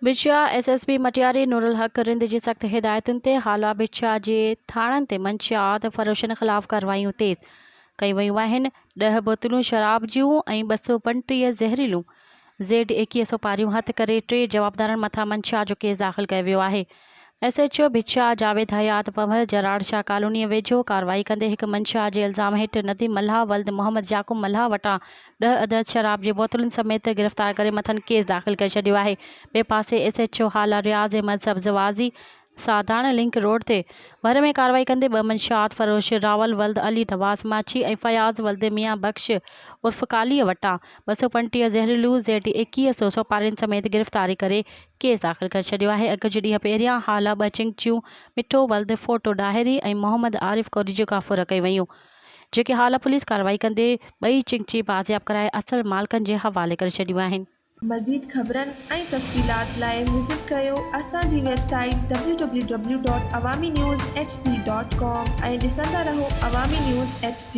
बिछा SSP मटियारी नूरुल हक रिंद जी सख्त हिदायतुनि ते हालवा बिछा जे थाणनि ते मंशियात फ़रोशनि ख़िलाफ़ कार्रवाइयूं तेज़ कयूं वयूं आहिनि। 10 बोतलूं शराब जूं ऐं 235 ज़हरीलूं Z21 सोपारियूं हथ करे 3 जवाबदारनि मथां मंशियात जो केस दाख़िल कयो वियो आहे। SHO बिछा जावेद हयात पंवर जराड़ शाह कॉलोनी वेझो कार्रवाई कंदे हिकु मंशियात जे इल्ज़ाम हेठि नदीम मल्हा वल्द मोहम्मद याकूब मल्हा वटां 10 अदद शराब जी बोतलुनि समेत गिरफ़्तार करे मथनि केस दाख़िल करे छॾियो आहे। ॿिए पासे SHO हाला रियाज़ अहमद सब्ज़वाज़ी साधारण लिंक रोड ते भर में कार्रवाई कंदे 2 मंशियात फ़रोश रावल वल्द अली नवाज़ माछी ऐं फ़याज़ वल्द मियां बख्श उर्फ़ कालीअ वटां 235 ज़हरीलूं Z21 सोपारियुनि समेत गिरफ़्तारी करे केस दाख़िल करे छॾियो आहे। अॻु जे ॾींहुं पहिरियां हाला 2 चिंचियूं मिठो वल्द फोटो डाहिरी ऐं मोहम्मद आरिफ़ कोरी जूं काफ़ूर कई वयूं, जेके हाला पुलिस कार्रवाई कंदे 2 चिंची बाज़ियाब कराए असल मालिकनि जे हवाले करे छॾियूं आहिनि। मज़ीद ख़बरनि ऐं तफ़सीलात लाइ विज़िट कयो असांजी वेबसाइट www.awamiNewsHD.com ऐं ॾिसंदा रहो अवामी न्यूज़ HD।